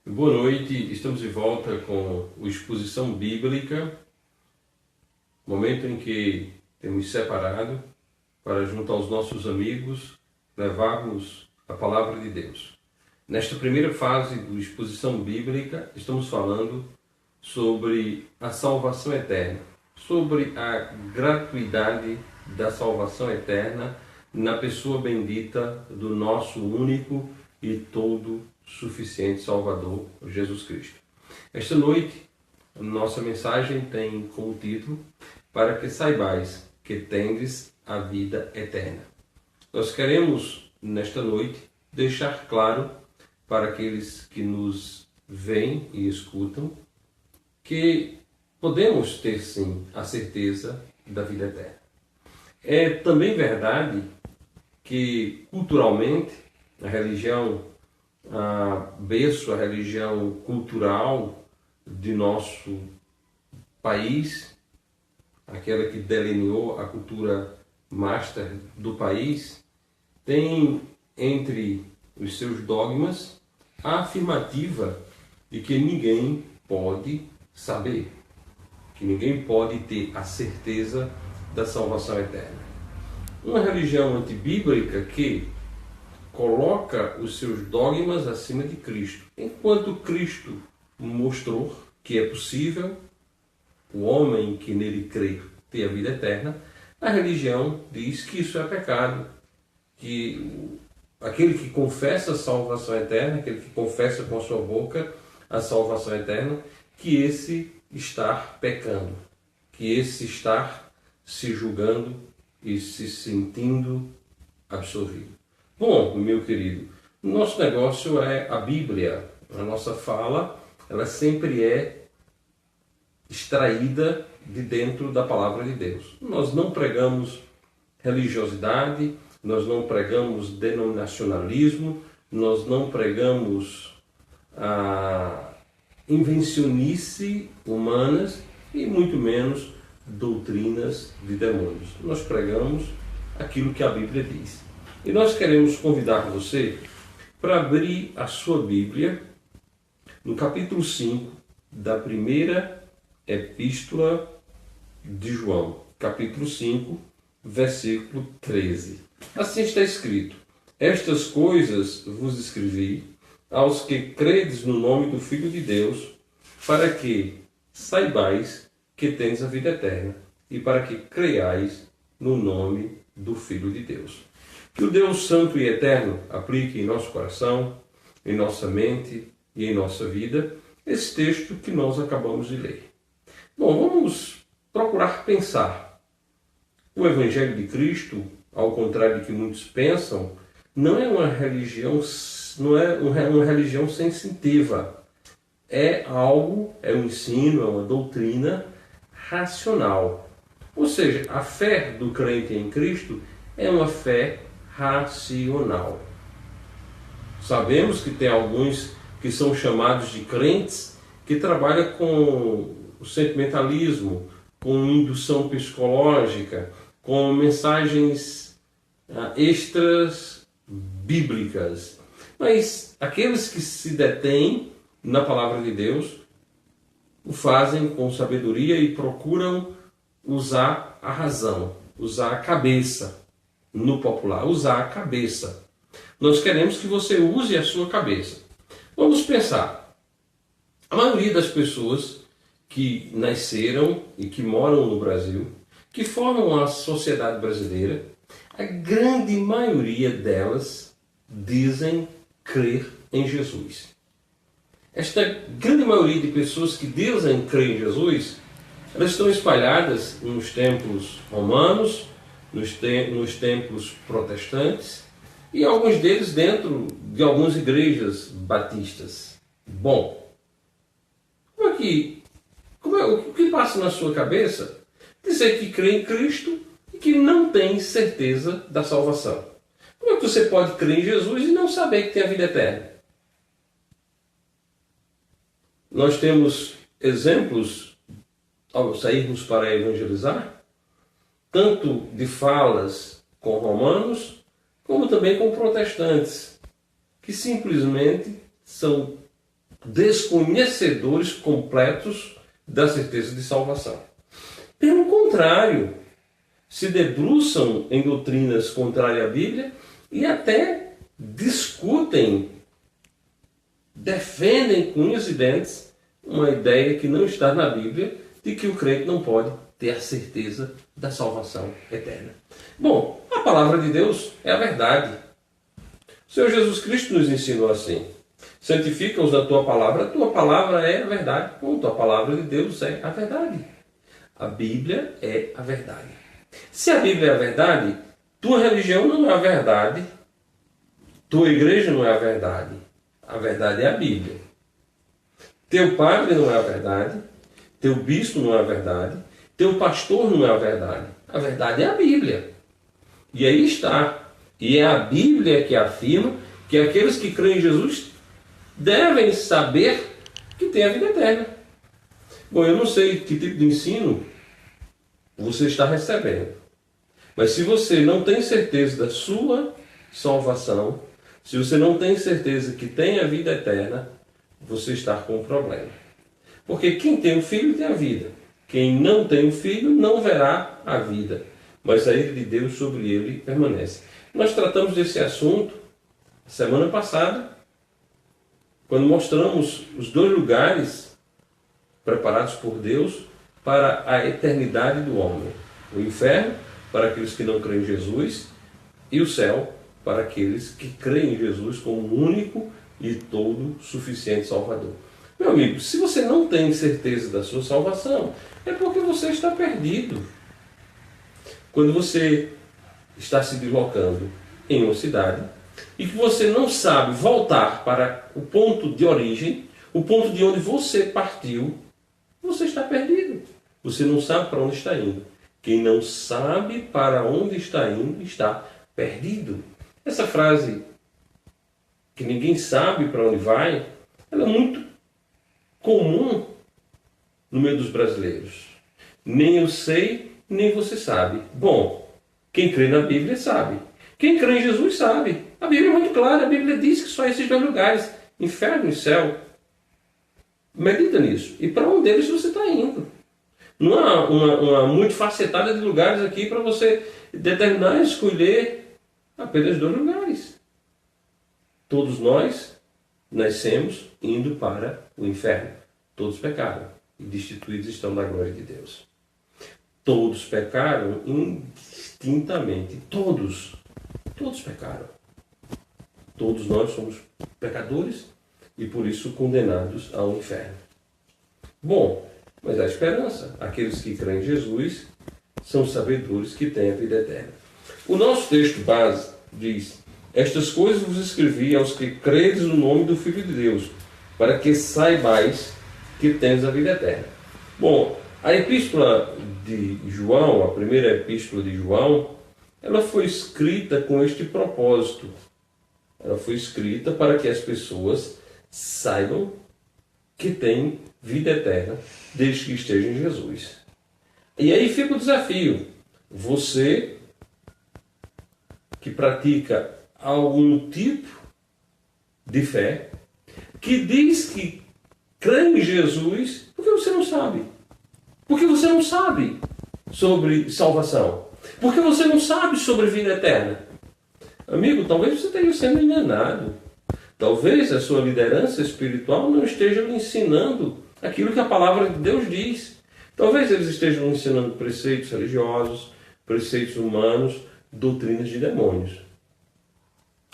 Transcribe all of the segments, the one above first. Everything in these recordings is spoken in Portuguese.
Boa noite, estamos de volta com o Exposição Bíblica, momento em que temos separado para, junto aos nossos amigos, levarmos a Palavra de Deus. Nesta primeira fase do Exposição Bíblica, estamos falando sobre a salvação eterna, sobre a gratuidade da salvação eterna na pessoa bendita do nosso único e todo suficiente Salvador, Jesus Cristo. Esta noite, nossa mensagem tem como título: para que saibais que tendes a vida eterna. Nós queremos, nesta noite, deixar claro para aqueles que nos veem e escutam que podemos ter sim a certeza da vida eterna. É também verdade que culturalmente a religião berço, a religião cultural de nosso país, aquela que delineou a cultura master do país, tem entre os seus dogmas a afirmativa de que ninguém pode saber, que ninguém pode ter a certeza da salvação eterna. Uma religião antibíblica que coloca os seus dogmas acima de Cristo. Enquanto Cristo mostrou que é possível o homem que nele crê ter a vida eterna, a religião diz que isso é pecado, que aquele que confessa a salvação eterna, aquele que confessa com a sua boca a salvação eterna, que esse está pecando, que esse está se julgando e se sentindo absolvido. Bom, meu querido, nosso negócio é a Bíblia. A nossa fala, ela sempre é extraída de dentro da Palavra de Deus. Nós não pregamos religiosidade, nós não pregamos denominacionalismo, nós não pregamos a invencionice humanas e muito menos doutrinas de demônios. Nós pregamos aquilo que a Bíblia diz. E nós queremos convidar você para abrir a sua Bíblia no capítulo 5 da primeira epístola de João, capítulo 5, versículo 13. Assim está escrito: estas coisas vos escrevi aos que credes no nome do Filho de Deus, para que saibais que tendes a vida eterna e para que creiais no nome do Filho de Deus. Que o Deus Santo e Eterno aplique em nosso coração, em nossa mente e em nossa vida esse texto que nós acabamos de ler. Bom, vamos procurar pensar. O Evangelho de Cristo, ao contrário do que muitos pensam, não é uma religião sensitiva. É algo, é um ensino, é uma doutrina racional. Ou seja, a fé do crente em Cristo é uma fé racional. Sabemos que tem alguns que são chamados de crentes que trabalham com o sentimentalismo, com indução psicológica, com mensagens extras bíblicas. Mas aqueles que se detêm na palavra de Deus o fazem com sabedoria e procuram usar a razão, usar a cabeça. No popular, usar a cabeça. Nós queremos que você use a sua cabeça. Vamos pensar. A maioria das pessoas que nasceram e que moram no Brasil, que formam a sociedade brasileira, a grande maioria delas dizem crer em Jesus. Esta grande maioria de pessoas que dizem crer em Jesus, elas estão espalhadas nos templos romanos, nos templos protestantes e alguns deles dentro de algumas igrejas batistas. Bom, o que passa na sua cabeça dizer que crê em Cristo e que não tem certeza da salvação? Como é que você pode crer em Jesus e não saber que tem a vida eterna? Nós temos exemplos ao sairmos para evangelizar, tanto de falas com romanos, como também com protestantes, que simplesmente são desconhecedores completos da certeza de salvação. Pelo contrário, se debruçam em doutrinas contrárias à Bíblia e até discutem, defendem com unhas e dentes uma ideia que não está na Bíblia de que o crente não pode ter a certeza da salvação eterna. Bom, a palavra de Deus é a verdade. O Senhor Jesus Cristo nos ensinou assim: santifica-os na tua palavra é a verdade. Ponto. A palavra de Deus é a verdade. A Bíblia é a verdade. Se a Bíblia é a verdade, tua religião não é a verdade, tua igreja não é a verdade. A verdade é a Bíblia. Teu padre não é a verdade, teu bispo não é a verdade, teu pastor não é a verdade. A verdade é a Bíblia. E aí está. E é a Bíblia que afirma que aqueles que creem em Jesus devem saber que tem a vida eterna. Bom, eu não sei que tipo de ensino você está recebendo. Mas se você não tem certeza da sua salvação, se você não tem certeza que tem a vida eterna, você está com um problema. Porque quem tem o filho tem a vida. Quem não tem o filho não verá a vida, mas a ira de Deus sobre ele permanece. Nós tratamos desse assunto semana passada, quando mostramos os dois lugares preparados por Deus para a eternidade do homem. O inferno, para aqueles que não creem em Jesus, e o céu, para aqueles que creem em Jesus como único e todo suficiente Salvador. Meu amigo, se você não tem certeza da sua salvação, é porque você está perdido. Quando você está se deslocando em uma cidade e que você não sabe voltar para o ponto de origem, o ponto de onde você partiu, você está perdido. Você não sabe para onde está indo. Quem não sabe para onde está indo está perdido. Essa frase, que ninguém sabe para onde vai, ela é muito comum no meio dos brasileiros. Nem eu sei, nem você sabe. Bom, quem crê na Bíblia sabe. Quem crê em Jesus sabe. A Bíblia é muito clara. A Bíblia diz que só esses dois lugares, inferno e céu. Medita nisso. E para um deles você está indo. Não há uma multifacetada de lugares aqui para você determinar e escolher apenas dois lugares. Todos nós nascemos indo para o inferno. Todos pecaram e destituídos estão da glória de Deus. Todos pecaram indistintamente. Todos pecaram. Todos nós somos pecadores e por isso condenados ao inferno. Bom, mas há esperança. Aqueles que creem em Jesus são sabedores que têm a vida eterna. O nosso texto base diz: estas coisas vos escrevi aos que credes no nome do Filho de Deus, para que saibais que tens a vida eterna. Bom, a epístola de João, a primeira epístola de João, ela foi escrita com este propósito. Ela foi escrita para que as pessoas saibam que têm vida eterna desde que estejam em Jesus. E aí fica o desafio. Você que pratica algum tipo de fé, que diz que crê em Jesus, por que você não sabe? Porque você não sabe sobre salvação. Porque você não sabe sobre vida eterna. Amigo, talvez você esteja sendo enganado. Talvez a sua liderança espiritual não esteja lhe ensinando aquilo que a palavra de Deus diz. Talvez eles estejam lhe ensinando preceitos religiosos, preceitos humanos, doutrinas de demônios.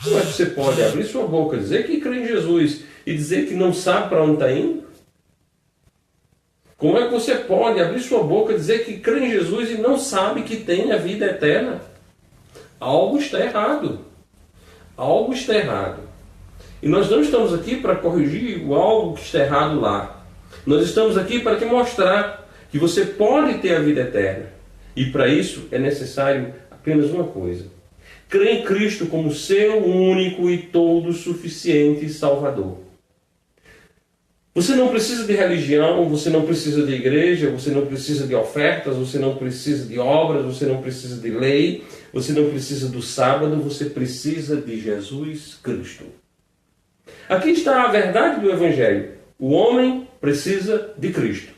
Como é que você pode abrir sua boca, dizer que crê em Jesus e dizer que não sabe para onde está indo? Como é que você pode abrir sua boca e dizer que crê em Jesus e não sabe que tem a vida eterna? Algo está errado. Algo está errado. E nós não estamos aqui para corrigir o algo que está errado lá. Nós estamos aqui para te mostrar que você pode ter a vida eterna. E para isso é necessário apenas uma coisa: crer em Cristo como seu único e todo suficiente Salvador. Você não precisa de religião, você não precisa de igreja, você não precisa de ofertas, você não precisa de obras, você não precisa de lei, você não precisa do sábado, você precisa de Jesus Cristo. Aqui está a verdade do Evangelho. O homem precisa de Cristo.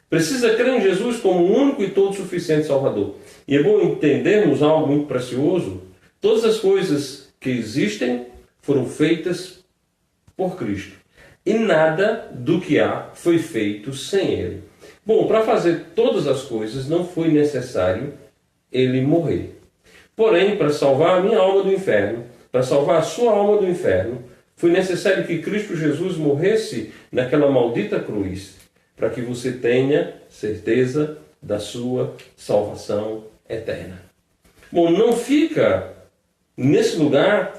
Precisa crer em Jesus como o único e todo suficiente Salvador. E é bom entendermos algo muito precioso. Todas as coisas que existem foram feitas por Cristo. E nada do que há foi feito sem Ele. Bom, para fazer todas as coisas não foi necessário Ele morrer. Porém, para salvar a minha alma do inferno, para salvar a sua alma do inferno, foi necessário que Cristo Jesus morresse naquela maldita cruz, para que você tenha certeza da sua salvação eterna. Bom, não fica nesse lugar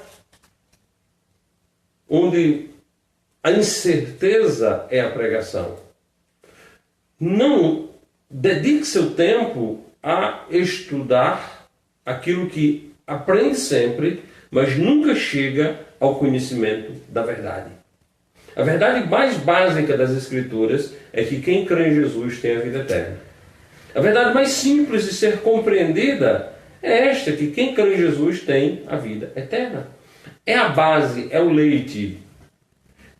onde a incerteza é a pregação. Não dedique seu tempo a estudar aquilo que aprende sempre, mas nunca chega ao conhecimento da verdade. A verdade mais básica das Escrituras é que quem crê em Jesus tem a vida eterna. A verdade mais simples de ser compreendida é esta, que quem crê em Jesus tem a vida eterna. É a base, é o leite.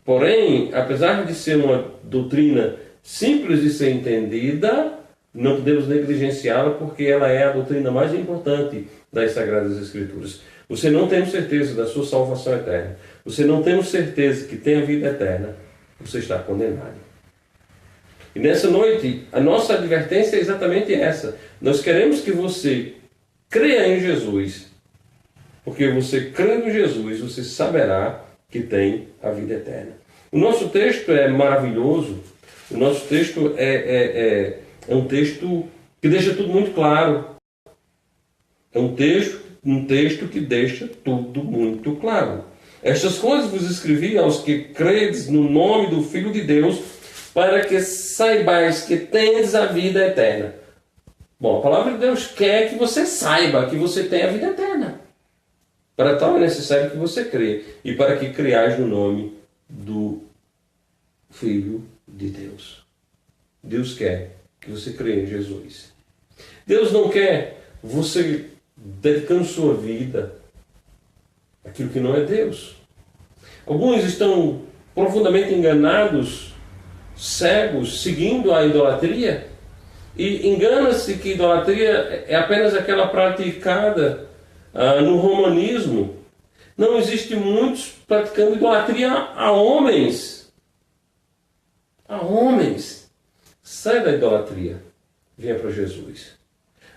Porém, apesar de ser uma doutrina simples de ser entendida, não podemos negligenciá-la porque ela é a doutrina mais importante das Sagradas Escrituras. Você não tem certeza da sua salvação eterna, você não tem certeza que tem a vida eterna, você está condenado. E nessa noite, a nossa advertência é exatamente essa. Nós queremos que você creia em Jesus, porque você crendo em Jesus, você saberá que tem a vida eterna. O nosso texto é maravilhoso, o nosso texto é um texto que deixa tudo muito claro. É um texto que deixa tudo muito claro. Estas coisas vos escrevi aos que credes no nome do Filho de Deus, para que saibais que tendes a vida eterna. Bom, a palavra de Deus quer que você saiba que você tem a vida eterna. Para tal é necessário que você crê, e para que creais no nome do Filho de Deus. Deus quer que você creia em Jesus. Deus não quer você dedicando sua vida àquilo que não é Deus. Alguns estão profundamente enganados, cegos, seguindo a idolatria, e engana-se que idolatria é apenas aquela praticada no romanismo. Não existe muitos praticando idolatria a homens. A homens. Sai da idolatria, venha para Jesus.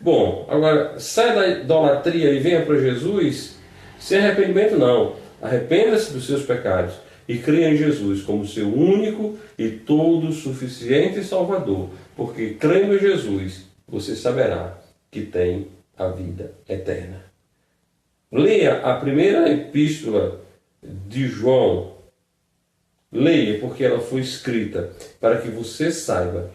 Bom, agora, sai da idolatria e venha para Jesus, sem arrependimento não. Arrependa-se dos seus pecados e creia em Jesus como seu único e todo suficiente Salvador, porque crendo em Jesus, você saberá que tem a vida eterna. Leia a primeira epístola de João. Leia, porque ela foi escrita para que você saiba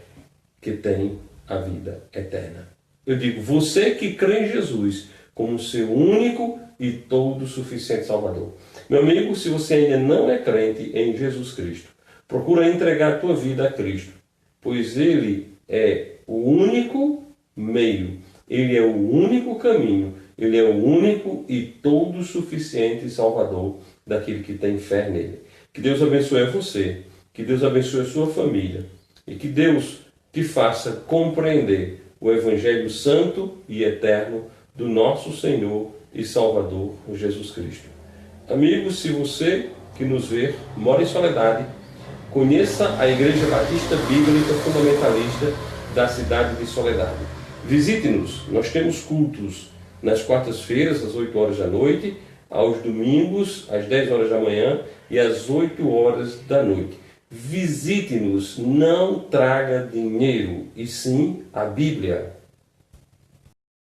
que tem a vida eterna. Eu digo, você que crê em Jesus como seu único e todo suficiente Salvador. Meu amigo, se você ainda não é crente em Jesus Cristo, procura entregar a tua vida a Cristo, pois Ele é o único meio, Ele é o único caminho, Ele é o único e todo suficiente Salvador daquele que tem fé nele. Que Deus abençoe você, que Deus abençoe a sua família e que Deus te faça compreender o Evangelho santo e eterno do nosso Senhor e Salvador Jesus Cristo. Amigos, se você que nos vê mora em Soledade, conheça a Igreja Batista Bíblica Fundamentalista da cidade de Soledade. Visite-nos, nós temos cultos nas quartas-feiras às 8 horas da noite, aos domingos às 10 horas da manhã e às 8 horas da noite. Visite-nos, não traga dinheiro, e sim a Bíblia.